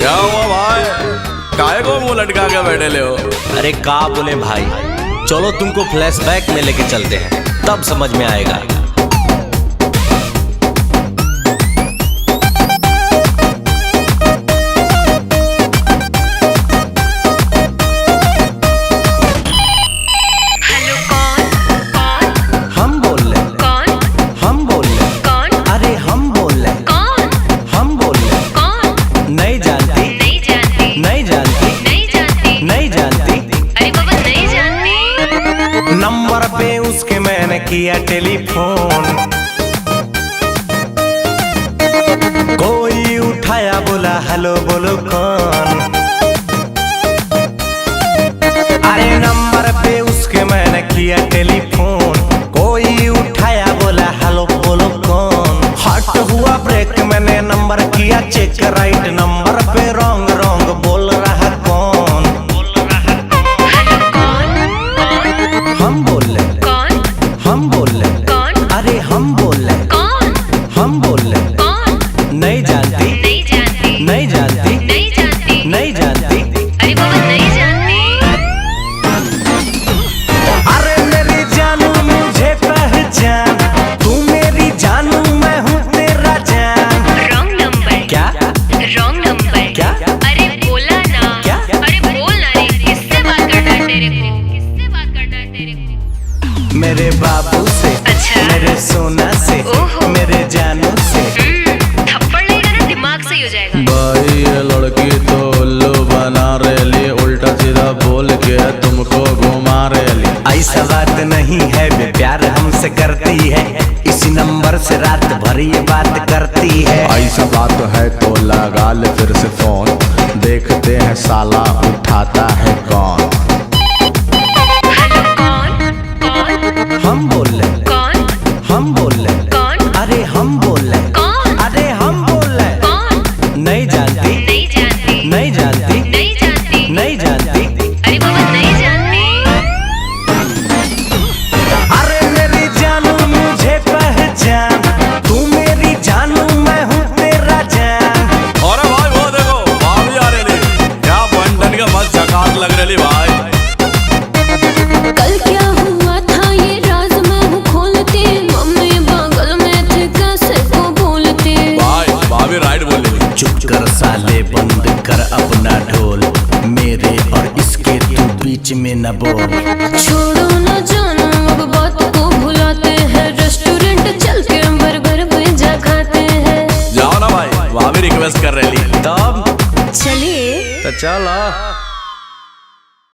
क्या हुआ भाई, काहे को मुंह लटका के बैठे ले हो? अरे का बोले भाई, चलो तुमको फ्लैशबैक में लेके चलते हैं, तब समझ में आएगा। नंबर पे उसके मैंने किया टेलीफोन, कोई उठाया बोला हेलो बोलो कौन। अरे नंबर पे उसके मैंने किया टेलीफोन, कोई उठाया बोला हेलो बोलो कौन। हट हुआ ब्रेक, मैंने नंबर किया चेक, राइट नंबर पे रॉन्ग रॉन्ग बोल रहा कौन। हम बोल रहे कौन, हम बोल रहे कौन, अरे हम बोल रहे कौन, हम बोल रहे कौन। नहीं जानती, नहीं जानती, नहीं जानती, नहीं जानती, नहीं जानती, अरे बाबा नहीं जानती। अरे मेरी जानू मुझे पहचान, तू मेरी जानू मैं हूँ तेरा जान। रॉन्ग नंबर, क्या रॉन्ग नंबर, क्या, अरे बोला ना, क्या, अरे बोल ना रे, किससे बात करना है तेरे को, किससे बात करना है तेरे को। मेरे बाबू से, अच्छा, मेरे सोना से, मेरे जानू से। थप्पड़ लगेगा ना दिमाग सही हो जाएगा। भाई ये लड़की तो उल्लू बना रेली, उल्टा सीधा बोल के तुमको घुमा रेली। ऐसा बात नहीं है, वे प्यार हमसे करती है, इसी नंबर से रात भर ये बात करती है। ऐसा बात है तो लगा ले फिर से फोन, देखते हैं साला उठाता है कौन। हम बोल रहे कौन, हम बोल रहे कौन, अरे हम बोल रहे कौन, अरे हम बोल रहे कौन। नहीं जानती, नहीं जानती, नहीं जानती, नहीं जानती, नहीं जानती, अरे बाबा नहीं जानती। अरे मेरी जानू मुझे पहचान, तू मेरी जानू मैं हूँ तेरा जान। अरे भाई वो देखो भाभी आ रही, क्या बंटन का मस्त झकास लग रही भाई। कल क्या हुआ था ये राज मैं हूँ खोलती, मम्मी बगल में थे कैसे को बोलती। भाई भाभी राइट बोल रही। चुप कर साले, बंद कर अपना ढोल, मेरे और इसके तू बीच में न बोल। छोड़ो न जानो अब बात को भुलाते हैं, रेस्टोरेंट चल के बर्गर पिज्जा खाते हैं। जाओ ना भाई, भाभी रिक्वेस्ट कर रही। तब चलिए तो चलो।